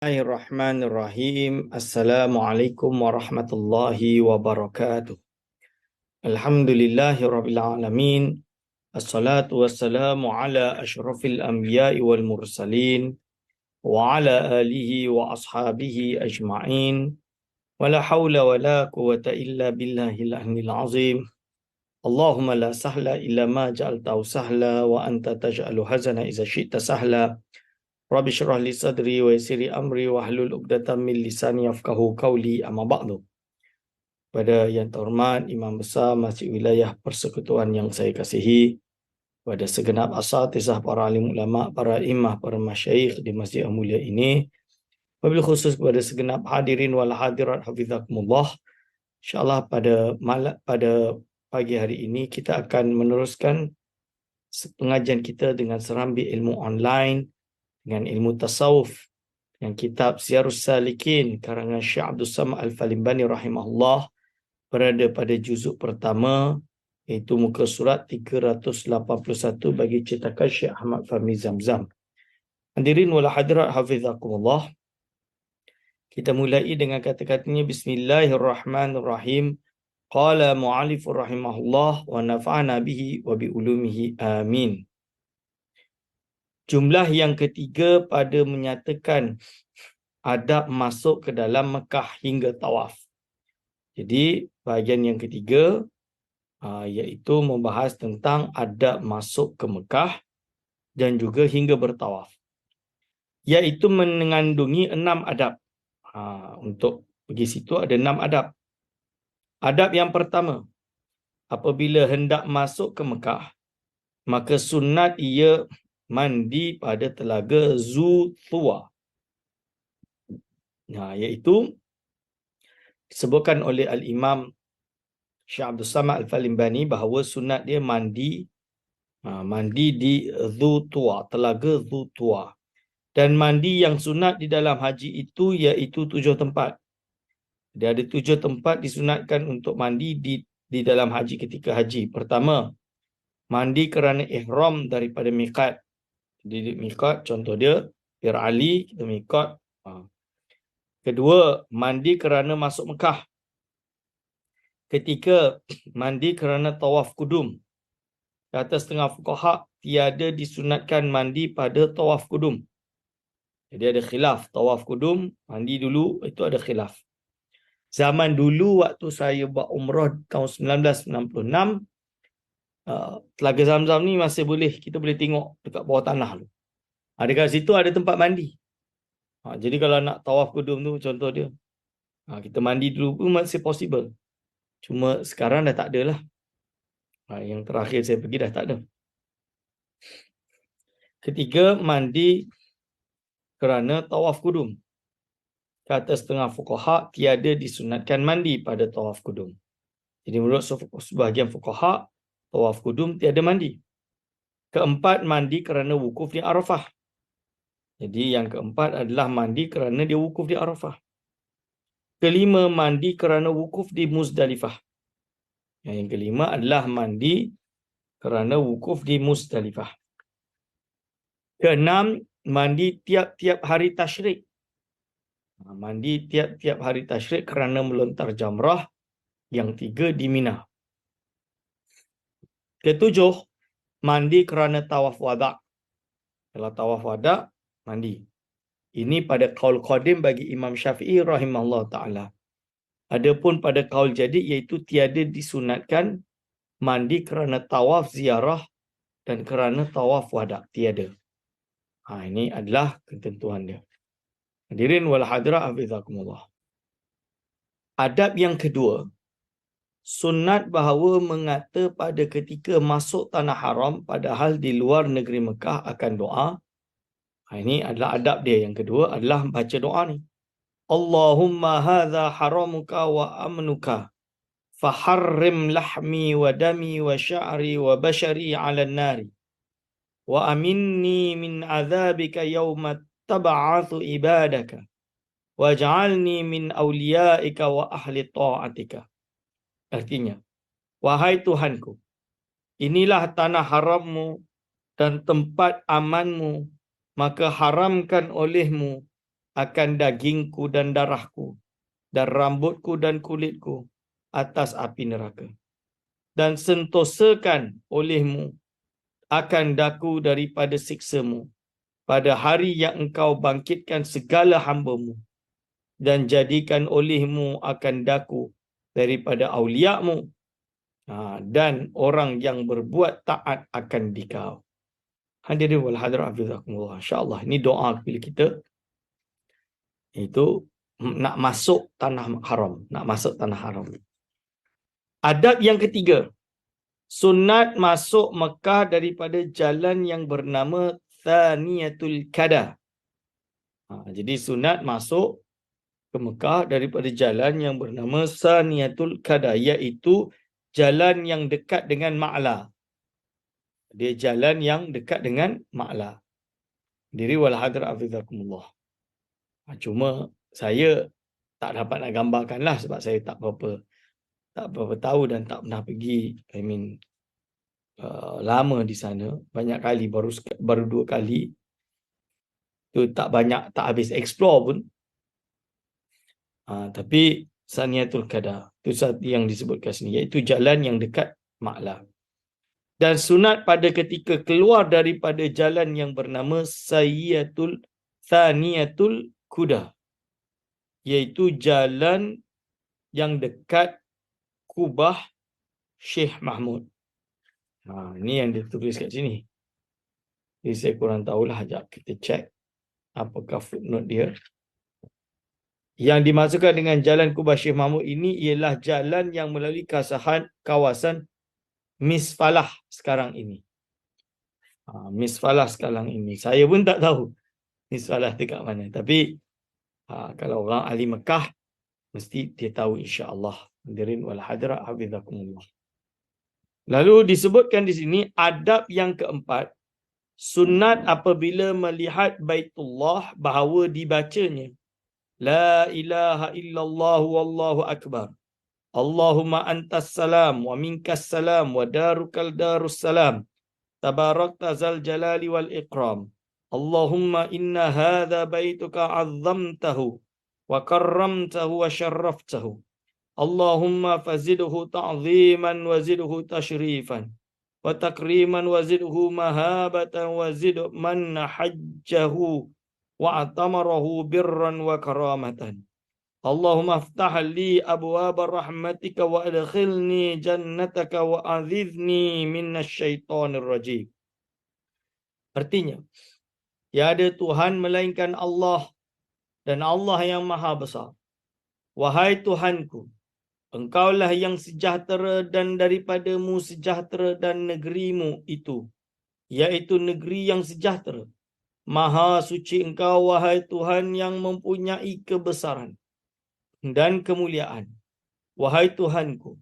Bismillahirrahmanirrahim. Assalamualaikum warahmatullahi wabarakatuh. Alhamdulillahirabbil alamin. Assalatu wassalamu ala asyrafil anbiya'i wal mursalin wa ala alihi wa ashabihi ajma'in. Wala haula wala quwwata illa billahil aliyyil azim. Allahumma la sahla illa ma ja'altahu sahla wa anta taj'alu hazana idza syi'ta sahla. Rabbi syrah li sadri wa yassir li amri wa hlul 'uqdatam min lisani yafqahu qawli, amma ba'du. Pada yang terhormat Imam Besar Masjid Wilayah Persekutuan yang saya kasihi, pada segenap asatizah, para alim ulama, para imam, para masyayikh di Masjid yang mulia ini, wabil khusus kepada segenap hadirin wal hadirat hafizakumullah. InsyaAllah pada pagi hari ini kita akan meneruskan pengajian kita dengan serambi ilmu online, dengan ilmu tasawuf, dengan kitab Siyarus Salikin karangan Syekh Abdul Samad Al-Falimbani rahimahullah, berada pada juzuk pertama, iaitu muka surat 381 bagi cetakan Syekh Ahmad Fahmi Zamzam. Hadirin wal hadirat hafizakumullah, kita mulai dengan kata-katanya Bismillahirrahmanirrahim. Qala mu'alifur rahimahullah wa nafa'ana bihi wa bi ulumihi amin. Jumlah yang ketiga pada menyatakan adab masuk ke dalam Mekah hingga tawaf. Jadi bahagian yang ketiga iaitu membahas tentang adab masuk ke Mekah dan juga hingga bertawaf. Iaitu mengandungi 6 adab. Untuk pergi situ ada 6 adab. Adab yang pertama, apabila hendak masuk ke Mekah, maka sunat ia mandi pada telaga Zu-Thuwa. Iaitu disebutkan oleh Al-Imam Syekh Abdul Samad Al-Falimbani bahawa sunat dia mandi di Zu-Thuwa, telaga Zu-Thuwa. Dan mandi yang sunat di dalam haji itu iaitu 7 tempat. Dia ada 7 tempat disunatkan untuk mandi di dalam haji ketika haji. Pertama, mandi kerana ihram daripada miqat. Di miqat, contoh dia Bir Ali, kita miqat. Kedua, mandi kerana masuk Mekah. Ketiga, mandi kerana tawaf kudum. Kata setengah fuqaha, tiada disunatkan mandi pada tawaf kudum. Jadi ada khilaf. Tawaf kudum, mandi dulu, itu ada khilaf. Zaman dulu waktu saya buat umrah tahun 1996, Telaga Zamzam ni masih boleh, kita boleh tengok dekat bawah tanah tu. Dekat situ ada tempat mandi. Jadi kalau nak tawaf kudum tu, contoh dia, kita mandi dulu pun masih possible. Cuma sekarang dah tak ada lah. Yang terakhir saya pergi dah tak ada. Ketiga, mandi kerana tawaf kudum. Kata setengah fuqaha, tiada disunatkan mandi pada tawaf kudum. Jadi menurut sebahagian fuqaha, tawaf kudum tiada mandi. Keempat, mandi kerana wukuf di Arafah. Jadi yang keempat adalah mandi kerana dia wukuf di Arafah. Kelima, mandi kerana wukuf di Muzdalifah. Yang kelima adalah mandi kerana wukuf di Muzdalifah. Keenam, mandi tiap-tiap hari tasyrik. Mandi tiap-tiap hari tasyrik kerana melontar jamrah. Yang tiga, di Mina. Ketujuh, mandi kerana tawaf wada'. Kalau tawaf wada', mandi. Ini pada qaul qadim bagi Imam Syafi'i rahimahullah ta'ala. Adapun pada qaul jadid iaitu tiada disunatkan mandi kerana tawaf ziarah dan kerana tawaf wada'. Tiada. Ini adalah ketentuan dia. Hadirin wal hadirat hafizakumullah. Adab yang kedua, sunat bahawa mengata pada ketika masuk tanah haram padahal di luar negeri Mekah akan doa. Ini adalah adab dia. Yang kedua adalah baca doa ni. Allahumma hadha haramuka wa amnuka faharrim lahmi wa dami wa sya'ri wa bashari ala nari wa aminni min azabika yawma tab'athu ibadaka waj'alni min awliyaika wa ahli ta'atika. Artinya, wahai Tuhanku, inilah tanah harammu dan tempat amanmu, maka haramkan olehmu akan dagingku dan darahku, dan rambutku dan kulitku atas api neraka. Dan sentosakan olehmu akan daku daripada siksamu pada hari yang engkau bangkitkan segala hambamu, dan jadikan olehmu akan daku daripada auliamu, dan orang yang berbuat taat akan dikau. Hadirin wal hadirat hafizakumullah. InsyaAllah ini doa bila kita itu nak masuk tanah haram. Nak masuk tanah haram. Adab yang ketiga. Sunat masuk Mekah daripada jalan yang bernama Thaniyatul Kada. Jadi sunat masuk ke Mekah daripada jalan yang bernama Thaniyatul Kada, iaitu jalan yang dekat dengan Ma'la. Dia jalan yang dekat dengan Ma'la. Diri wal hadrat hafizakumullah. Cuma saya tak dapat nak gambarkan lah sebab saya tak berapa tahu dan tak pernah pergi. Lama di sana, banyak kali, baru 2 kali. Tu tak habis explore pun. Tapi Saniyatul Kada itu satu yang disebutkan sini, iaitu jalan yang dekat Ma'la. Dan sunat pada ketika keluar daripada jalan yang bernama Thaniyatul Kuda, iaitu jalan yang dekat Kubah Syekh Mahmud. Ini yang ditulis kat sini. Jadi saya kurang tahulah, sekejap kita cek apakah footnote dia. Yang dimasukkan dengan jalan Kubah Syekh Mahmud ini ialah jalan yang melalui kawasan Misfalah sekarang ini. Misfalah sekarang ini. Saya pun tak tahu Misfalah dekat mana. Tapi kalau orang ahli Mekah, mesti dia tahu insya-Allah. Hadirin wal hadirat hafizakumullah. Lalu disebutkan di sini adab yang keempat. Sunat apabila melihat Baitullah bahawa dibacanya La ilaha illallah wallahu akbar. Allahumma antas salam wa minkas salam wa darukal darus salam. Tabarakta zal jalali wal ikram. Allahumma inna hadha baituka azzamtahu wa karramtahu wa syarraftahu. Allahumma fazidhu ta'ziman wa zidhu tashrifan wa takriman wa zidhu mahabatan wa zidhu man hajjahu wa atamarahu birran wa karamatan. Allahumma aftah li abwaba rahmatika wa adkhilni jannataka wa azizni minasyaitonir rajim. Artinya, tiada Tuhan melainkan Allah dan Allah yang maha besar. Wahai Tuhanku, Engkaulah yang sejahtera dan daripadamu sejahtera dan negerimu itu, iaitu negeri yang sejahtera. Maha suci Engkau, wahai Tuhan yang mempunyai kebesaran dan kemuliaan. Wahai Tuhanku,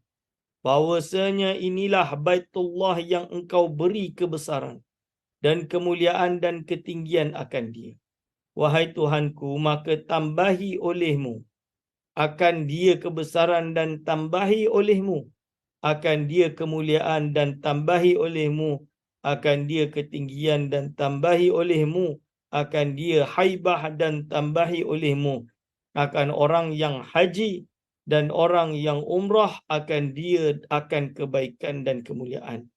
bahwasanya inilah Baitullah yang Engkau beri kebesaran dan kemuliaan dan ketinggian akan dia. Wahai Tuhanku, maka tambahi olehmu akan dia kebesaran dan tambahi olehmu akan dia kemuliaan dan tambahi olehmu akan dia ketinggian dan tambahi olehmu akan dia haibah dan tambahi olehmu akan orang yang haji dan orang yang umrah akan dia akan kebaikan dan kemuliaan.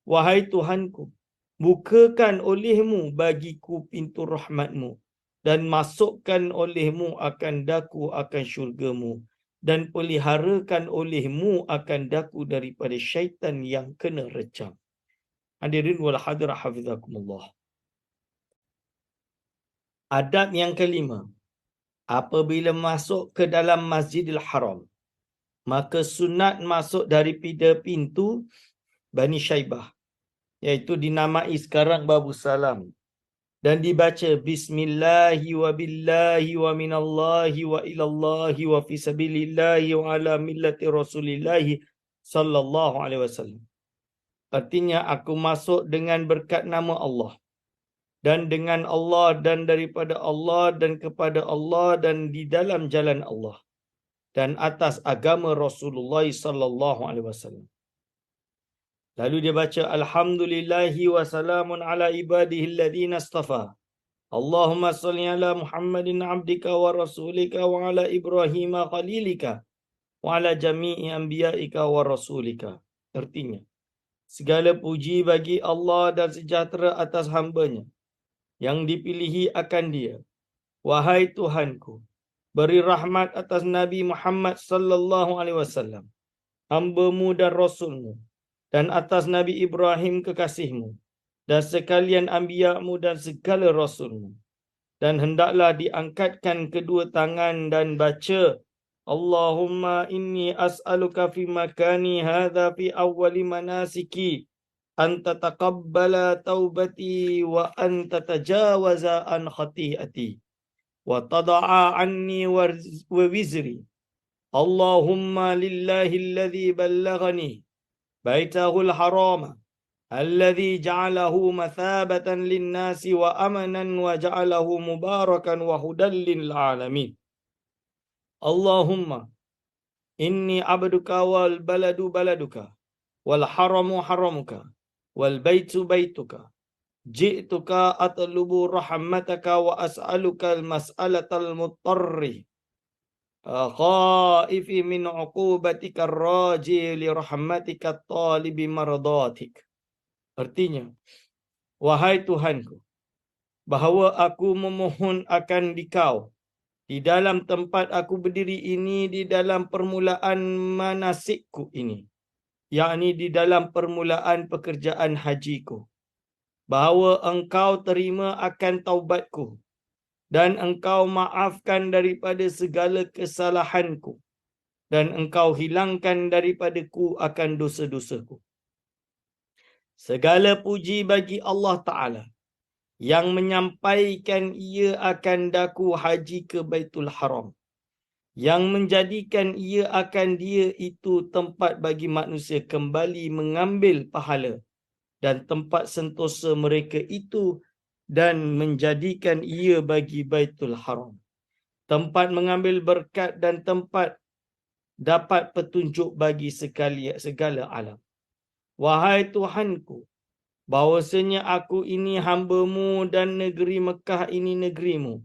Wahai Tuhanku, bukakan olehmu bagiku pintu rahmatmu dan masukkan olehmu akan daku akan syurgamu dan peliharakan olehmu akan daku daripada syaitan yang kena recam. Hadirin wal hadirat hafizakumullah. Adab yang kelima. Apabila masuk ke dalam Masjidil Haram, maka sunat masuk daripada pintu Bani Syaibah, iaitu dinamai sekarang Babu Salam, dan dibaca Bismillahi wa billahi wa minallahi wa ilallahi wa fi sabilillahi wa ala millati rasulillahi sallallahu alaihi wasallam. Artinya, aku masuk dengan berkat nama Allah, dan dengan Allah dan daripada Allah dan kepada Allah dan di dalam jalan Allah dan atas agama Rasulullah sallallahu alaihi wasallam. Lalu dia baca Alhamdulillahi wa salamun ala ibadihi alladhina istafa Allahumma salli ala Muhammadin abdika wa rasulika wa ala Ibrahim khalilika wa ala jami'i anbiya'ika wa rasulika. Artinya, segala puji bagi Allah dan sejahtera atas hamba-Nya yang dipilihi akan Dia. Wahai Tuhanku, beri rahmat atas Nabi Muhammad sallallahu alaihi wasallam, hamba-Mu dan Rasul-Mu, dan atas Nabi Ibrahim kekasih-Mu, dan sekalian anbiya-Mu dan segala Rasul-Mu. Dan hendaklah diangkatkan kedua tangan dan baca, Allahumma inni as'aluka fi makani hadha fi awwali manasiki anta taqabbala taubati wa anta tajawaza an khati'ati wa tada'a anni wa wizri. Allahumma lillahi alladhi ballaghani baitahul harama alladhi ja'alahu mathabatan linnasi wa amanan wa ja'alahu mubarakan wa hudan lil alamin. Allahumma inni abduka wal baladu baladuka wal haramu haramuka wal baitu baituka. Ji'tuka atlubu rahmataka wa as'aluka al-mas'alatal mutarri khaifi min uqubatika raji li rahmatika talibi maradatik. Artinya, wahai Tuhanku, bahawa aku memohon akan Dikau di dalam tempat aku berdiri ini, di dalam permulaan manasikku ini, yakni di dalam permulaan pekerjaan hajiku, bahawa Engkau terima akan taubatku dan Engkau maafkan daripada segala kesalahanku dan Engkau hilangkan daripadaku akan dosa-dosaku. Segala puji bagi Allah Ta'ala yang menyampaikan ia akan daku haji ke Baitul Haram, yang menjadikan ia akan dia itu tempat bagi manusia kembali mengambil pahala dan tempat sentosa mereka itu, dan menjadikan ia bagi Baitul Haram tempat mengambil berkat dan tempat dapat petunjuk bagi segala alam. Wahai Tuhanku, bahawasanya aku ini hamba-Mu dan negeri Mekah ini negeri-Mu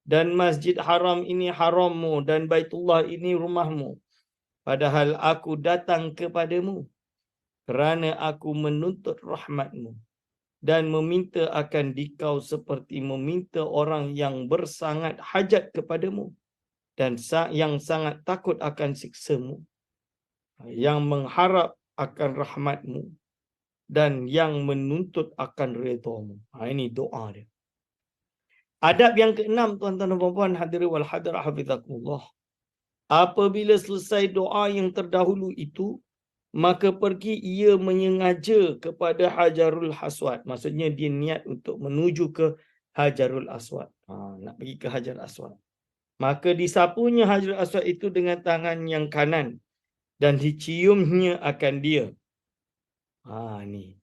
dan Masjid Haram ini haram-Mu dan Baitullah ini rumah-Mu. Padahal aku datang kepadamu kerana aku menuntut rahmat-Mu dan meminta akan Dikau seperti meminta orang yang bersangat hajat kepadamu dan yang sangat takut akan siksa-Mu, yang mengharap akan rahmat-Mu dan yang menuntut akan redha-Mu. Ini doa dia. Adab yang keenam, tuan-tuan dan puan-puan hadirin wal hadirat hafizakumullah. Apabila selesai doa yang terdahulu itu, maka pergi ia menyengaja kepada Hajarul Aswad. Maksudnya dia niat untuk menuju ke Hajarul Aswad. Nak pergi ke Hajarul Aswad. Maka disapunya Hajarul Aswad itu dengan tangan yang kanan dan diciumnya akan dia. Ni.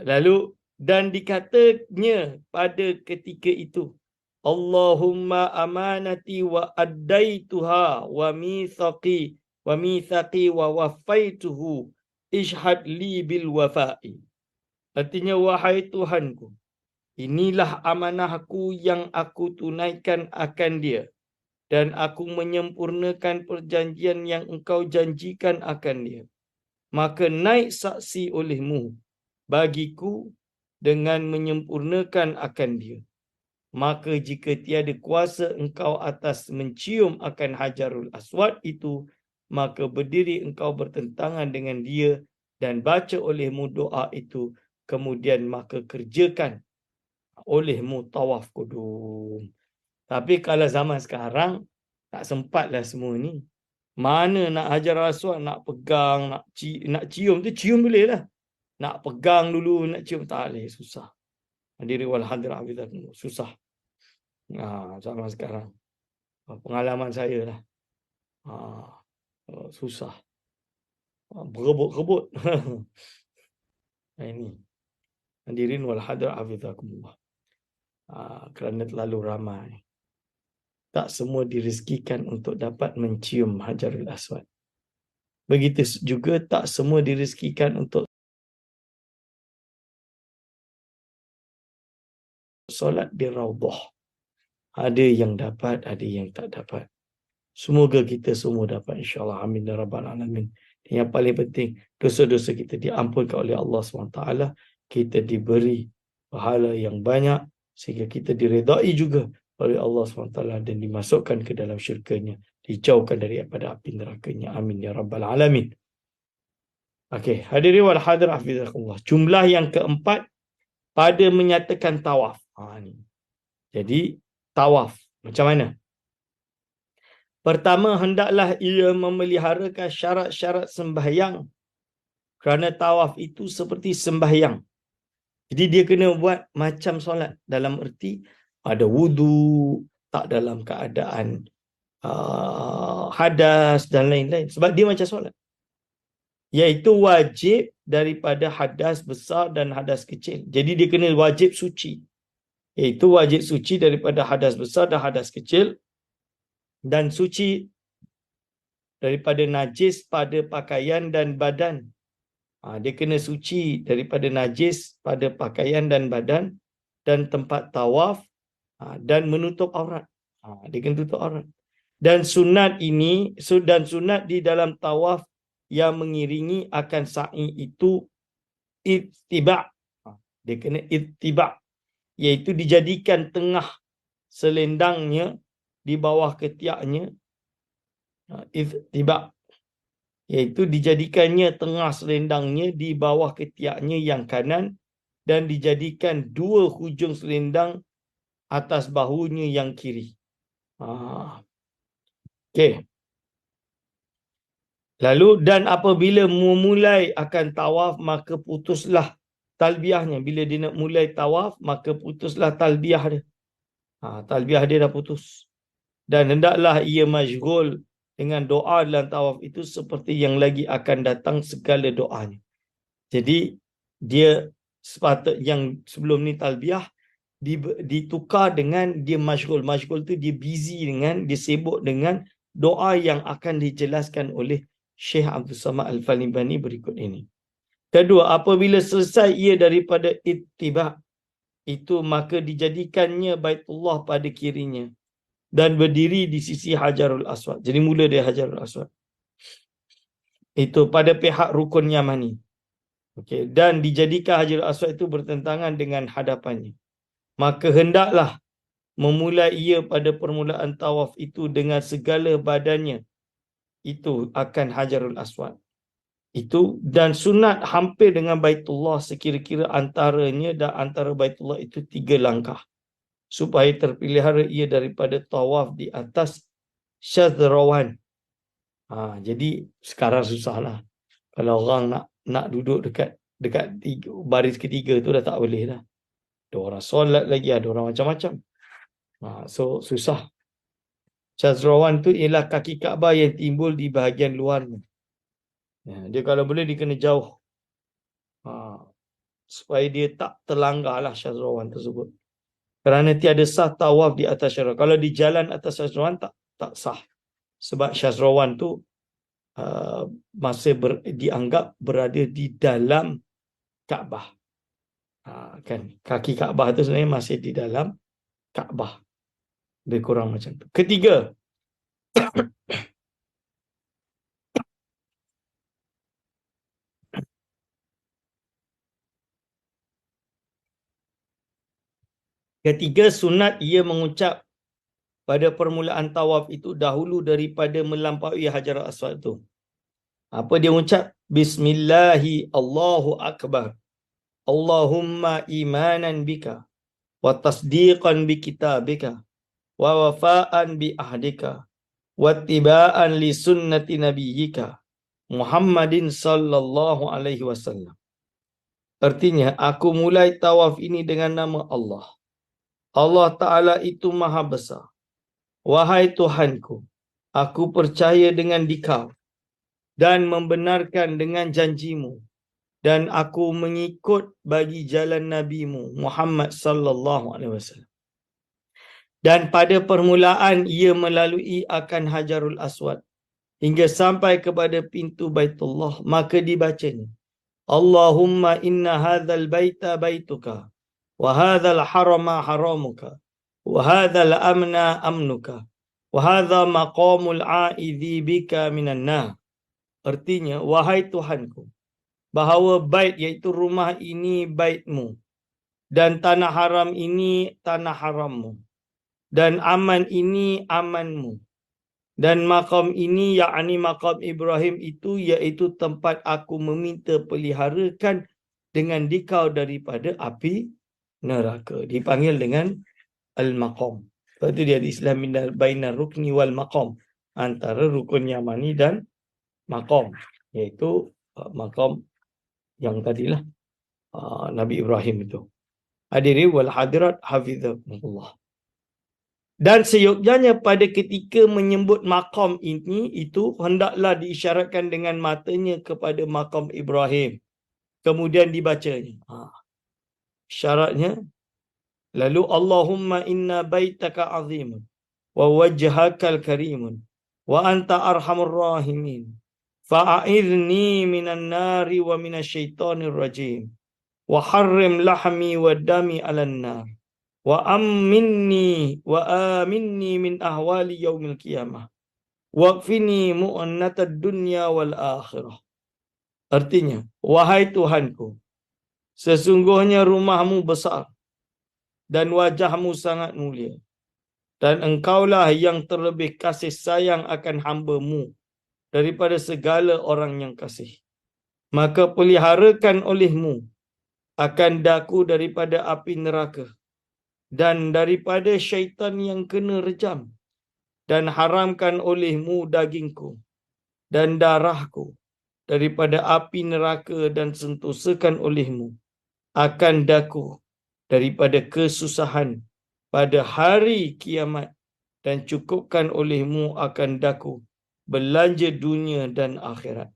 Lalu dan dikatanya pada ketika itu, Allahumma amanati wa addaituha wa mithaqi wa wafaituhu ishhad li bil wafa'i. Artinya, wahai Tuhanku, inilah amanahku yang aku tunaikan akan dia dan aku menyempurnakan perjanjian yang Engkau janjikan akan dia. Maka naik saksi olehmu bagiku dengan menyempurnakan akan dia. Maka jika tiada kuasa Engkau atas mencium akan Hajarul Aswad itu, maka berdiri Engkau bertentangan dengan dia dan baca olehmu doa itu, kemudian maka kerjakan olehmu tawaf kudum. Tapi kalau zaman sekarang, tak sempatlah semua ni. Mana nak Hajarul Aswad, nak pegang, nak cium tu cium boleh lah. Nak pegang dulu, nak cium tak boleh, susah. Hadirin wal hadirat hafizakumullah, susah. Zaman sekarang. Pengalaman saya lah. Susah. Berebut-rebut. Ini. Hadirin wal hadirat hafizakumullah. Kerana terlalu ramai. Tak semua direzekikan untuk dapat mencium Hajarul Aswad. Begitu juga tak semua direzekikan untuk solat di Raudhah. Ada yang dapat, ada yang tak dapat. Semoga kita semua dapat, insya-Allah. Amin ya rabbal alamin. Yang paling penting, dosa-dosa kita diampunkan oleh Allah SWT. Kita diberi pahala yang banyak sehingga kita diredai juga oleh Allah SWT dan dimasukkan ke dalam syurganya, dijauhkan daripada api nerakanya. Amin ya rabbal alamin. Okey, hadirin wal hadir hafizakumullah. Jumlah yang keempat pada menyatakan tawaf. Ni. Jadi tawaf macam mana? Pertama, hendaklah ia memeliharakan syarat-syarat sembahyang. Kerana tawaf itu seperti sembahyang. Jadi dia kena buat macam solat. Dalam erti ada wudu, tak dalam keadaan hadas dan lain-lain. Sebab dia macam solat. Iaitu wajib daripada hadas besar dan hadas kecil. Jadi dia kena wajib suci. Iaitu wajib suci daripada hadas besar dan hadas kecil. Dan suci daripada najis pada pakaian dan badan. Dia kena suci daripada najis pada pakaian dan badan dan tempat tawaf dan menutup aurat. Dia kena tutup aurat. Dan sunat ini, dan sunat di dalam tawaf yang mengiringi akan sa'i itu ittiba'. Dia kena ittiba', iaitu dijadikan tengah selendangnya di bawah ketiaknya. Ittiba', iaitu dijadikannya tengah selendangnya di bawah ketiaknya yang kanan dan dijadikan dua hujung selendang atas bahunya yang kiri. Okey. Lalu dan apabila memulai akan tawaf maka putuslah talbiyahnya. Bila dia nak mulai tawaf maka putuslah talbiyah dia. Talbiyah dia dah putus. Dan hendaklah ia masyghul dengan doa dalam tawaf itu seperti yang lagi akan datang segala doanya. Jadi dia sepatutnya yang sebelum ni talbiyah ditukar dengan dia masyghul. Masyghul tu dia busy dengan, dia sibuk dengan doa yang akan dijelaskan oleh Syekh Abdul Samad Al-Falibani berikut ini. Kedua, apabila selesai ia daripada ittiba' itu maka dijadikannya Baitullah pada kirinya dan berdiri di sisi Hajarul Aswad. Jadi mula dari Hajarul Aswad. Itu pada pihak rukun Yamani. Okey, dan dijadikan Hajarul Aswad itu bertentangan dengan hadapannya. Maka hendaklah memulai ia pada permulaan tawaf itu dengan segala badannya. Itu akan Hajarul Aswad. Itu dan sunat hampir dengan Baitullah sekira-kira antaranya dan antara Baitullah itu 3 langkah. Supaya terpelihara ia daripada tawaf di atas Syazrawan. Jadi sekarang susahlah. Kalau orang nak duduk dekat baris ketiga tu dah tak boleh dah. Ada orang solat lagi, ada orang macam-macam. So susah. Syazrawan tu ialah kaki Kaabah yang timbul di bahagian luarnya. Dia kalau boleh dia kena jauh. Supaya dia tak terlanggarlah Syazrawan tersebut. Kerana tiada sah tawaf di atas Syazrawan. Kalau di jalan atas Syazrawan tak sah. Sebab Syazrawan tu masih dianggap berada di dalam Kaabah. Kan kaki Kaabah tu sebenarnya masih di dalam Kaabah. Lebih kurang macam tu. Ketiga, sunat ia mengucap pada permulaan tawaf itu dahulu daripada melampaui Hajarul Aswad tu. Apa dia ucap? Bismillahi Allahu Akbar. Allahumma imanan bika wa tasdiqan bi kitabika wa wafa'an bi ahdika wa tiba'an li sunnati nabiyyika Muhammadin sallallahu alaihi wasallam. Artinya, aku mulai tawaf ini dengan nama Allah. Allah Ta'ala itu maha besar. Wahai Tuhanku, aku percaya dengan Dikau dan membenarkan dengan janjimu dan aku mengikut bagi jalan Nabimu Muhammad sallallahu alaihi wasallam. Dan pada permulaan ia melalui akan Hajarul Aswad hingga sampai kepada pintu Baitullah, maka dibacanya Allahumma inna hadzal baita baituka wa hadzal harama haramuka, wa hadzal amna amnuka, wa hadza maqamul a'idzi bika minan nar. Artinya, wahai Tuhanku, bahawa bait iaitu rumah ini baitmu, dan tanah haram ini tanah harammu, dan aman ini amanmu, dan makam ini yakni makam Ibrahim itu iaitu tempat aku meminta peliharakan dengan dikau daripada api neraka. Dipanggil dengan al-maqam. Sebab itu dia di Islam bainar rukni wal maqam, antara rukun yamani dan maqam, iaitu maqam yang tadilah Nabi Ibrahim itu. Hadirin wal hadirat hafizakumullah. Dan seyogyanya pada ketika menyebut maqam ini, itu hendaklah diisyaratkan dengan matanya kepada maqam Ibrahim. Kemudian dibacanya. Syaratnya, lalu Allahumma inna baitaka azimun, wa wajhakal karimun, wa anta arhamur rahimin. Fa'idni minan nari wa minasyaitonir rajim. Wa harrim lahmi wa dami alan nar. Wa aminni min ahwali yaumil qiyamah. Waqfini mu'annatad dunya wal akhirah. Artinya, wahai Tuhanku, sesungguhnya rumahmu besar dan wajahmu sangat mulia, dan engkaulah yang terlebih kasih sayang akan hamba-Mu daripada segala orang yang kasih. Maka peliharakan oleh-Mu akan daku daripada api neraka dan daripada syaitan yang kena rejam, dan haramkan oleh-Mu dagingku dan darahku daripada api neraka, dan sentosakan oleh-Mu akan daku daripada kesusahan pada hari kiamat, dan cukupkan oleh-Mu akan daku belanja dunia dan akhirat.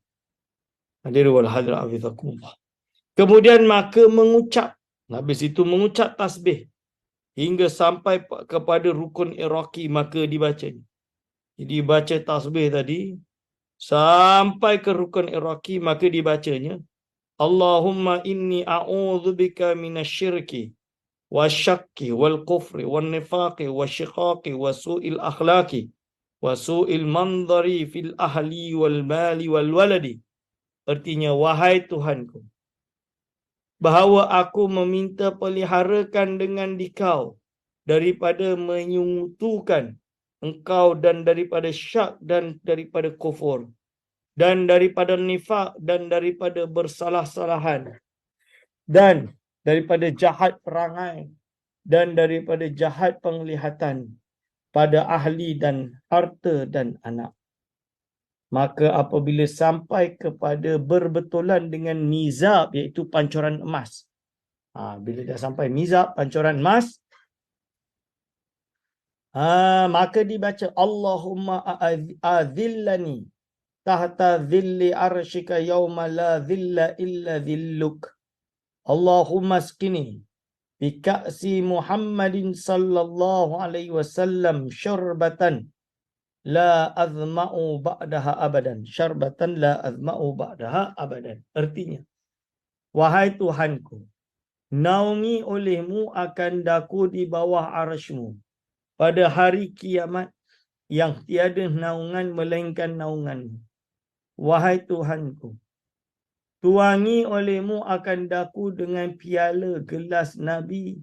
Hadirin wal hadirat hafizakumullah. Kemudian maka mengucap, habis itu mengucap tasbih hingga sampai kepada rukun iraqi, maka dibacanya. Jadi baca tasbih tadi sampai ke rukun iraqi, maka dibacanya Allahumma inni a'udzubika minasyirki wasyakki wal kufri wal nifaqi wasyiqaqi wa su'il akhlaqi wa su'il mandhari fil ahli wal mali wal waladi. Artinya, wahai Tuhanku, bahawa aku meminta peliharakan dengan dikau daripada menyungutukan engkau, dan daripada syak, dan daripada kufur, dan daripada nifak, dan daripada bersalah-salahan, dan daripada jahat perangai, dan daripada jahat penglihatan pada ahli dan harta dan anak. Maka apabila sampai kepada berbetulan dengan mizab, iaitu pancuran emas. Bila dah sampai mizab, pancuran emas, maka dibaca Allahumma a'adhillani tahta dhilli arshika yawma la dhilla illa dhilluk. Allahumma skini bika'si Muhammadin sallallahu alaihi wasallam syarbatan la azma'u ba'daha abadan. Syarbatan la azma'u ba'daha abadan. Artinya, wahai Tuhanku, naungi oleh-Mu akan daku di bawah arasy-Mu pada hari kiamat yang tiada naungan melainkan naungan-Mu. Wahai Tuhanku, tuangi oleh-Mu akan daku dengan piala gelas Nabi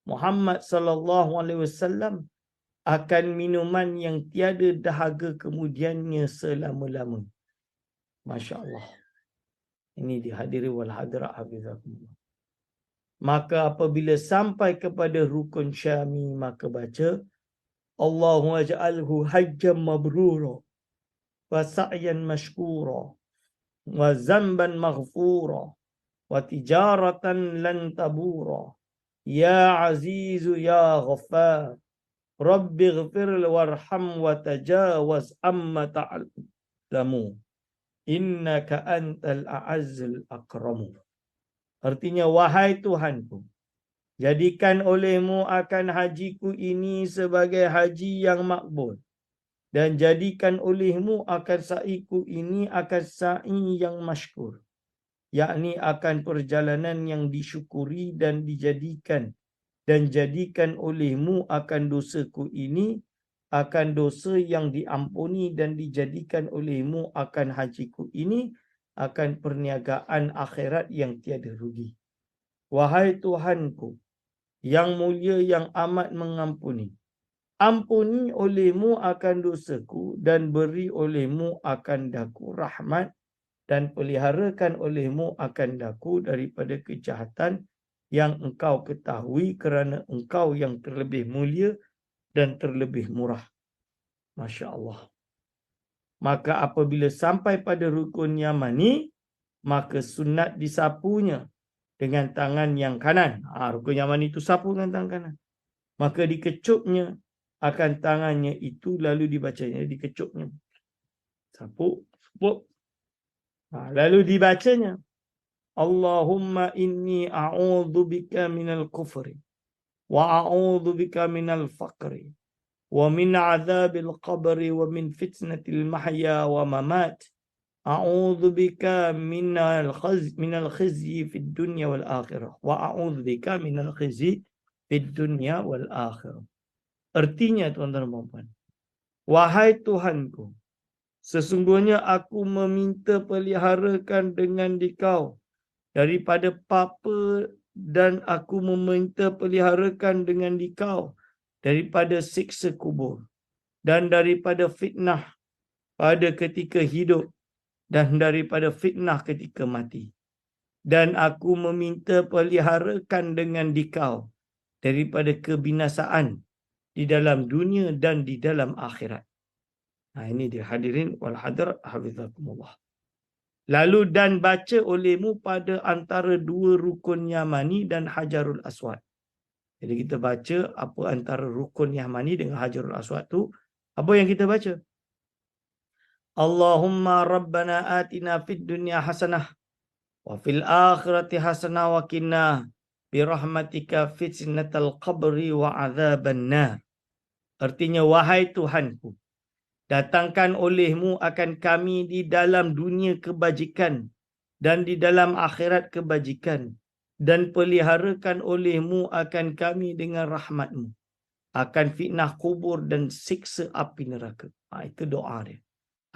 Muhammad sallallahu alaihi wasallam akan minuman yang tiada dahaga kemudiannya selama-lama. Masya Allah. Ini dihadiri wal hadirat hafizakumullah. Maka apabila sampai kepada rukun syami, maka baca Allahumma ja'alhu hajjam mabrura wa sa'yan mashkura wa zamban maghfura wa tijaratan lan tabura ya azizu ya ghaffar Rabbi ghfir warham wa tajawaz amma ta'lamu innaka antal a'azzul akramu. Artinya, wahai Tuhanku, jadikan oleh-Mu akan hajiku ini sebagai haji yang makbul, dan jadikan oleh-Mu akan sa'iku ini akan sa'i yang masykur, yakni akan perjalanan yang disyukuri dan dijadikan dan jadikan olehmu akan dosaku ini akan dosa yang diampuni dan dijadikan olehmu akan hajiku ini akan perniagaan akhirat yang tiada rugi. Wahai Tuhanku, yang mulia yang amat mengampuni, ampuni olehmu akan dosaku dan beri olehmu akan daku rahmat dan peliharakan olehmu akan daku daripada kejahatan yang engkau ketahui kerana engkau yang terlebih mulia dan terlebih murah. Masya Allah. Maka apabila sampai pada rukun yamani, maka sunat disapunya dengan tangan yang kanan. Rukun yamani itu sapu dengan tangan kanan. Maka dikecupnya akan tangannya itu lalu dibacanya. Dikecupnya. Sapu. Lalu dibacanya. Allahumma inni a'udhu bika minal kufri. Wa a'udhu bika minal faqri. ومن عذاب القبر ومن فتنة المحيا وممات أعوذ بك من الخزي في الدنيا والآخرة وأعوذ بك من الخزي في الدنيا والآخرة. Artinya tuan-tuan dan puan-puan, wahai Tuhanku, sesungguhnya aku meminta peliharakan dengan Dikau daripada papa dan aku meminta peliharakan dengan Dikau daripada siksa kubur dan daripada fitnah pada ketika hidup dan daripada fitnah ketika mati. Dan aku meminta peliharakan dengan Dikau daripada kebinasaan di dalam dunia dan di dalam akhirat. Ini dia hadirin wal hadirat hafizakumullah. Lalu dan baca olehmu pada antara dua rukun yamani dan Hajarul Aswad. Jadi kita baca apa antara rukun yamani dengan Hajarul Aswad tu. Apa yang kita baca? Allahumma rabbana atina fid dunya hasanah wa fil akhirati hasanah wa qina birahmatika fitnatal qabri wa adzaban nar. Artinya, wahai Tuhanku, datangkan olehmu akan kami di dalam dunia kebajikan dan di dalam akhirat kebajikan, dan peliharakan olehmu akan kami dengan rahmatmu akan fitnah kubur dan siksa api neraka. Itu doa dia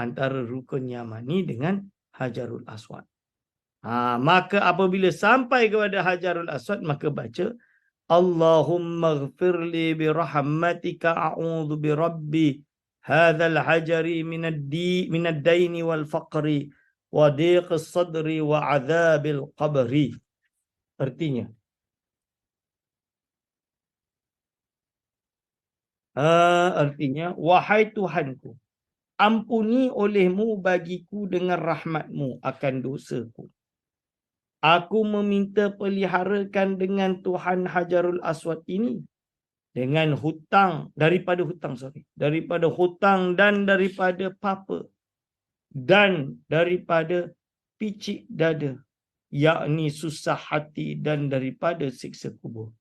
antara rukun yamani dengan Hajarul Aswad. Maka apabila sampai kepada Hajarul Aswad, maka baca Allahumma ghfirli birahmatika a'udhu birabbi hadzal hajari minad daini wal faqri wa diqis sadri wa adzabil qabri. Artinya, wahai Tuhanku, ampuni olehmu bagiku dengan rahmatmu akan dosaku. Aku meminta peliharakan dengan Tuhan Hajarul Aswad ini dengan hutang, daripada hutang dan daripada papa dan daripada picik dada, yakni susah hati dan daripada siksa kubur.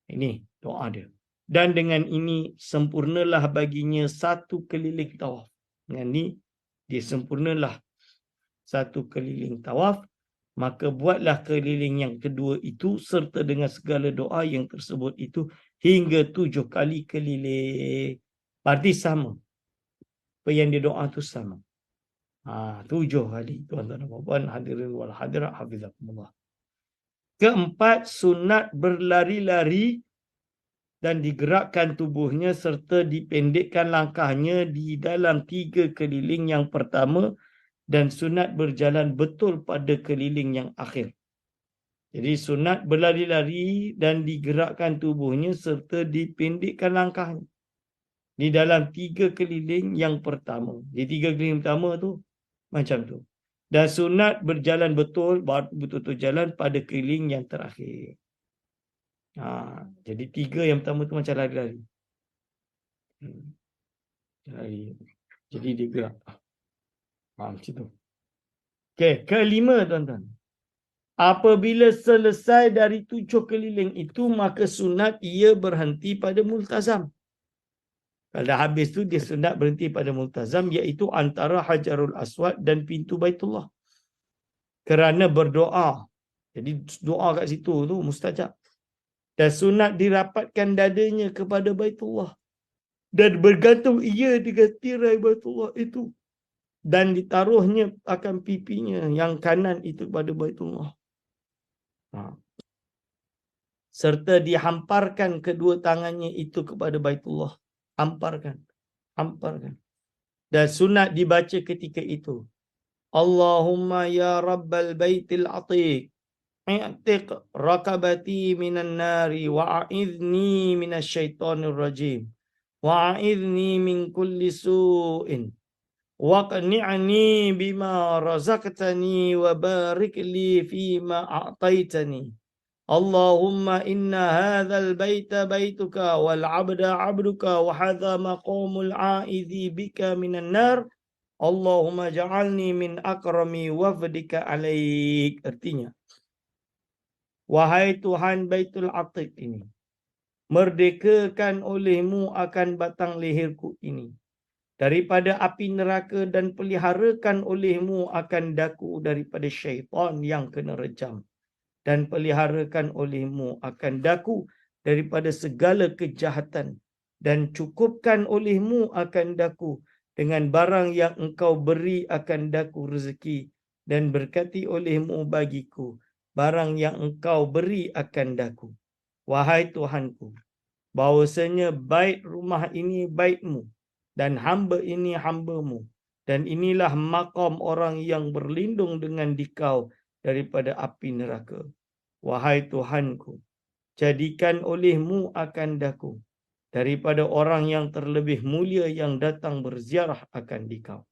Ini doa dia. Dan dengan ini sempurnalah baginya satu keliling tawaf. Dengan ini dia sempurnalah satu keliling tawaf. Maka buatlah keliling yang kedua itu serta dengan segala doa yang tersebut itu hingga 7 kali keliling. Berarti sama. Apa yang dia doa itu sama. 7 kali. Tuan-tuan dan puan-puan, hadirin wal hadirat hafizakumullah. Keempat, sunat berlari-lari dan digerakkan tubuhnya serta dipendekkan langkahnya di dalam 3 keliling yang pertama dan sunat berjalan betul pada keliling yang akhir. Jadi sunat berlari-lari dan digerakkan tubuhnya serta dipendekkan langkahnya di dalam 3 keliling yang pertama. Di 3 keliling pertama tu macam tu. Dan sunat berjalan betul-betul jalan pada keliling yang terakhir. Jadi 3 yang pertama tu macam lari-lari. Jadi dia gerak. Macam tu. Okey, kelima tuan-tuan. Apabila selesai dari 7 keliling itu, maka sunat ia berhenti pada multazam. Kalau dah habis tu, dia sunat berhenti pada multazam, iaitu antara Hajarul Aswad dan pintu Baitullah. Kerana berdoa. Jadi doa kat situ tu mustajab. Dan sunat dirapatkan dadanya kepada Baitullah. Dan bergantung ia dengan tirai Baitullah itu. Dan ditaruhnya akan pipinya yang kanan itu pada Baitullah. Serta dihamparkan kedua tangannya itu kepada Baitullah. Hamparkan. Dan sunat dibaca ketika itu. Allahumma ya Rabbal Baitil Atiq. I'tiq rakabati minan nari wa'idni minasyaitonir rajim. Wa'idni min kulli su'in. Waqni'ni bima razaqtani wa barik li fima a'taitani. Allahumma inna hadzal baita baituka wal 'abda 'abduka wa hadha maqamul 'aidhi bika minan nar. Allahumma ja'alni min akrami wafdika alaik. Artinya, wahai Tuhan Baitul Atiq ini, merdekakan olehmu akan batang leherku ini daripada api neraka dan peliharakan olehmu akan daku daripada syaitan yang kena rejam. Dan peliharakan olehmu akan daku daripada segala kejahatan. Dan cukupkan olehmu akan daku dengan barang yang engkau beri akan daku rezeki. Dan berkati olehmu bagiku barang yang engkau beri akan daku. Wahai Tuhanku, bahawasanya bait rumah ini baitmu dan hamba ini hambamu. Dan inilah maqam orang yang berlindung dengan dikau daripada api neraka. Wahai Tuhanku, jadikan olehmu akan daku daripada orang yang terlebih mulia yang datang berziarah akan dikau.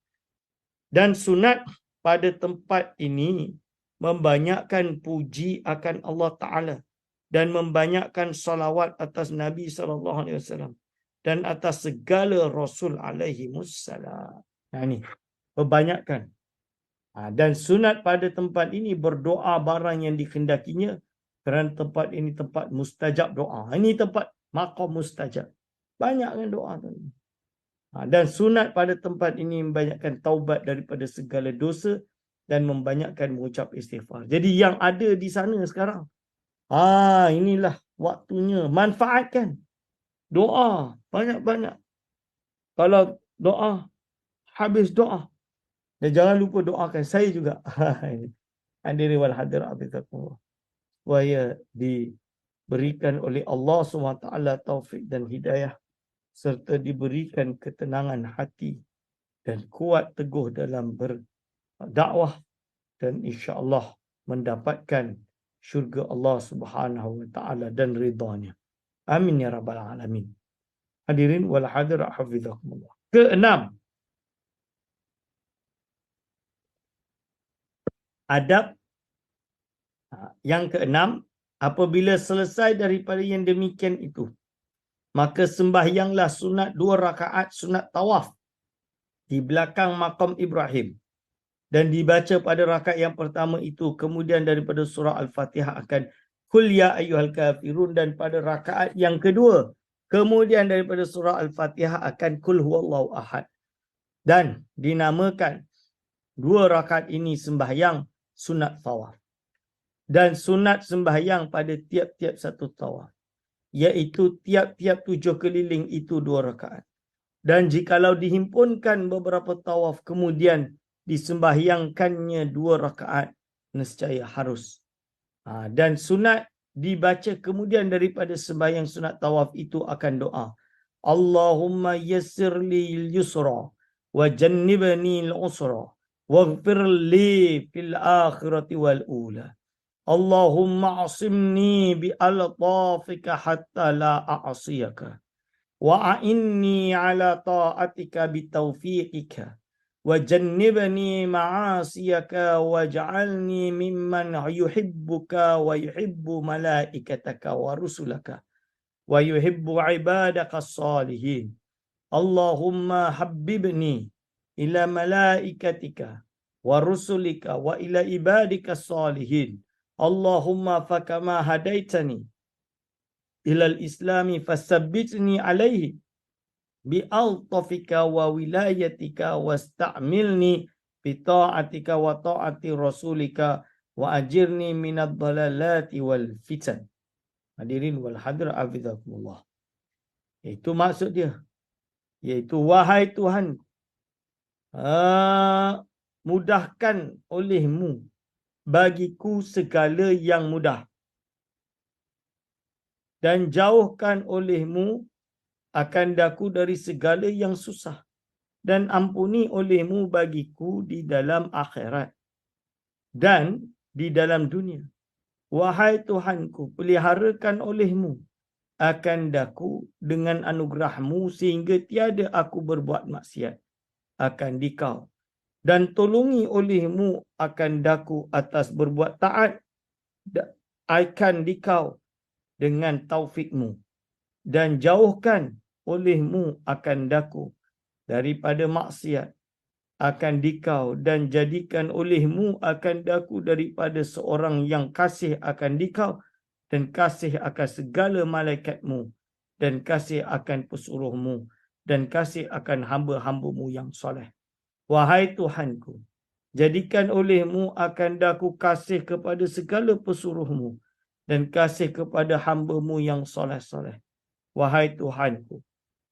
Dan sunat pada tempat ini membanyakkan puji akan Allah Ta'ala dan membanyakkan salawat atas Nabi SAW dan atas segala Rasul alaihimussalam. Nah ini, perbanyakkan. Dan sunat pada tempat ini berdoa barang yang dikehendakinya kerana tempat ini tempat mustajab doa. Ini tempat maqam mustajab. Banyakkan doa. Dan sunat pada tempat ini membanyakkan taubat daripada segala dosa dan membanyakkan mengucap istighfar. Jadi yang ada di sana sekarang, inilah waktunya. Manfaatkan. Doa. Banyak-banyak. Kalau doa, habis doa. Dan jangan lupa doakan saya juga. Hadirin wal hadirat abidakumullah. Supaya diberikan oleh Allah SWT taufik dan hidayah. Serta diberikan ketenangan hati. Dan kuat teguh dalam berdakwah. Dan insya-Allah mendapatkan syurga Allah Subhanahu wa taala dan ridhanya. Amin ya rabbal alamin. Hadirin wal hadirat hafizakumullah. Keenam, adab yang keenam, apabila selesai daripada yang demikian itu, maka sembahyanglah sunat 2 rakaat sunat tawaf di belakang makam Ibrahim. Dan dibaca pada rakaat yang pertama itu, kemudian daripada surah Al-Fatihah akan Qul ya ayyuhal kafirun, dan pada rakaat yang kedua, kemudian daripada surah Al-Fatihah akan Qul huwallahu ahad. Dan dinamakan 2 rakaat ini sembahyang sunat tawaf. Dan sunat sembahyang pada tiap-tiap satu tawaf, iaitu tiap-tiap 7 keliling itu 2 rakaat. Dan jikalau dihimpunkan beberapa tawaf kemudian disembahyangkannya 2 rakaat, nescaya harus. Dan sunat dibaca kemudian daripada sembahyang sunat tawaf itu akan doa. Allahumma yassir li yusra wa jannibni al-usra waghfir li fil akhirati wal ula. Allahumma asimni bi al-tafika hatta la a'asiyaka. Wa'inni ala ta'atika bi taufiqika. Wajannibni ma'asiyaka waj'alni mimman yuhibbuka wa yuhibbu malaikataka wa rusulaka wa yuhibbu ibadaka as-salihin. Allahumma habbibni ila malaikatika wa rusulika wa ila ibadika as-salihin. Allahumma fakama hadaitani ila al-islami fasabbitni alaihi bi'altafika wa wilayatika wasta'milni bita'atika wa ta'ati rasulika wa ajirni minad dalalati wal fitan. Hadirin wal hadirat hafizakumullah. Itu maksud dia. Iaitu wahai Tuhan, mudahkan olehmu bagiku segala yang mudah, dan jauhkan olehmu akan daku dari segala yang susah, dan ampuni olehmu bagiku di dalam akhirat dan di dalam dunia. Wahai Tuhanku, peliharakan olehmu akan daku dengan anugerahmu sehingga tiada aku berbuat maksiat akan dikau, dan tolongi olehmu akan daku atas berbuat taat akan dikau dengan taufikmu, dan jauhkan olehmu akan daku daripada maksiat akan dikau, dan jadikan olehmu akan daku daripada seorang yang kasih akan dikau, dan kasih akan segala malaikatmu, dan kasih akan pesuruhmu, dan kasih akan hamba-hambamu yang soleh. Wahai Tuhanku, jadikan olehmu akan daku kasih kepada segala pesuruhmu, dan kasih kepada hamba-mu yang soleh-soleh. Wahai Tuhanku,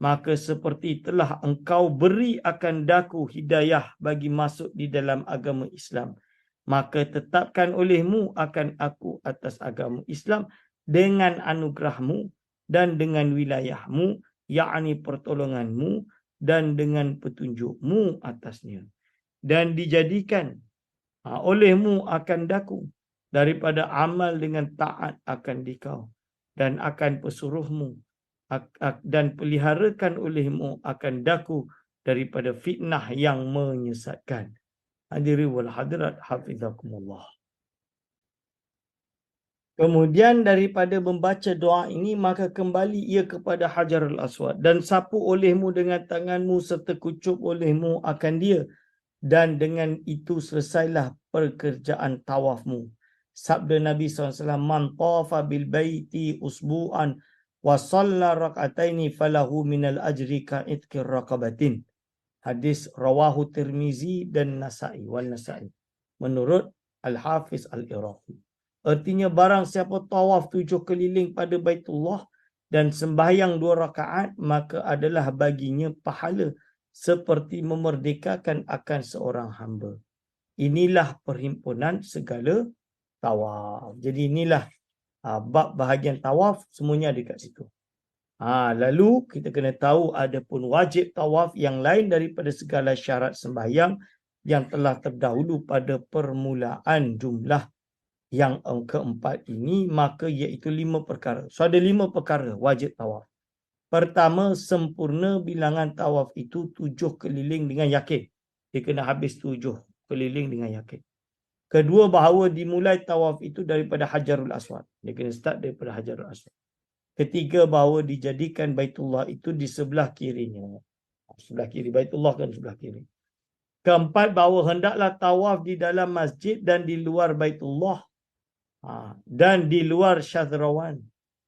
maka seperti telah engkau beri akan daku hidayah bagi masuk di dalam agama Islam, maka tetapkan olehmu akan aku atas agama Islam dengan anugerahmu dan dengan wilayahmu, yakni pertolonganmu, dan dengan petunjukmu atasnya. Dan dijadikan olehmu akan daku daripada amal dengan taat akan dikau, dan akan pesuruhmu, dan peliharakan olehmu akan daku daripada fitnah yang menyesatkan. Hadirin wal hadirat hafizakumullah. Kemudian daripada membaca doa ini, maka kembali ia kepada Hajarul Aswad dan sapu olehmu dengan tanganmu serta kucup olehmu akan dia, dan dengan itu selesailah pekerjaan tawafmu. Sabda Nabi SAW, man tawafa bil baiti usbu'an wa shalla rak'ataini falahu minal ajri ka'itqir raqabatin. Hadis rawahu Tirmizi dan Nasa'i wal Nasa'i menurut Al-Hafiz Al-Iraqi. Artinya barang siapa tawaf 7 keliling pada Baitullah dan sembahyang 2 rakaat, maka adalah baginya pahala seperti memerdekakan akan seorang hamba. Inilah perhimpunan segala tawaf. Jadi inilah bab bahagian tawaf, semuanya ada kat situ. Lalu kita kena tahu ada pun wajib tawaf yang lain daripada segala syarat sembahyang yang telah terdahulu pada permulaan jumlah yang keempat ini, maka iaitu 5 perkara. So ada 5 perkara wajib tawaf. Pertama, sempurna bilangan tawaf itu 7 keliling dengan yakin. Dia kena habis 7 keliling dengan yakin. Kedua, bahawa dimulai tawaf itu daripada Hajarul Aswad. Dia kena start daripada Hajarul Aswad. Ketiga, bahawa dijadikan Baitullah itu di sebelah kirinya. Sebelah kiri. Baitullah kan sebelah kiri. Keempat, bahawa hendaklah tawaf di dalam masjid dan di luar Baitullah. Dan di luar Syazrawan.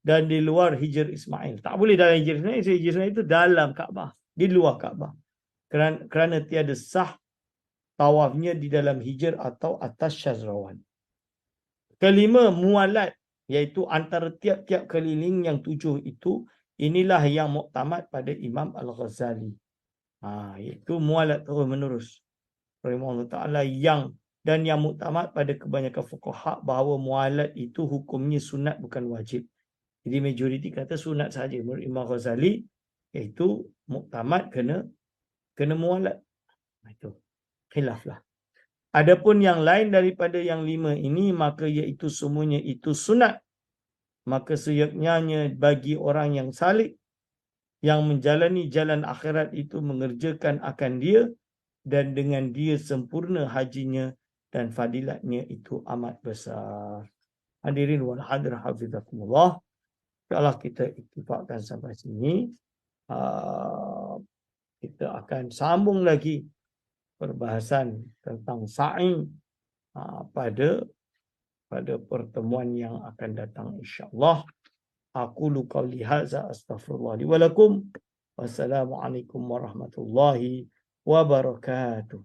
Dan di luar Hijr Ismail. Tak boleh dalam Hijr Ismail. Hijr Ismail itu dalam Kaabah. Di luar Kaabah. Kerana tiada sah tawafnya di dalam Hijr atau atas Syazrawan. Kelima, mualat. Iaitu antara tiap-tiap keliling yang 7 itu. Inilah yang muktamad pada Imam Al-Ghazali. Iaitu mualat terus menerus. Rahimahullah Ta'ala dan yang muktamad pada kebanyakan fuqaha bahawa mualat itu hukumnya sunat bukan wajib. Jadi majoriti kata sunat saja. Menurut Imam Ghazali, iaitu muktamad kena mualat. Itu khilaflah. Adapun yang lain daripada yang 5 ini, maka iaitu semuanya itu sunat. Maka seyaknyanya bagi orang yang salih, yang menjalani jalan akhirat itu mengerjakan akan dia, dan dengan dia sempurna hajinya, dan fadilatnya itu amat besar. Hadirin wal hadirat hafizakumullah. InsyaAllah kita iktifakkan sampai sini. Kita akan sambung lagi perbahasan tentang sa'i pada pertemuan yang akan datang insyaAllah. Aqulu qawli hadza astaghfirullah li wa lakum. Wassalamualaikum warahmatullahi wabarakatuh.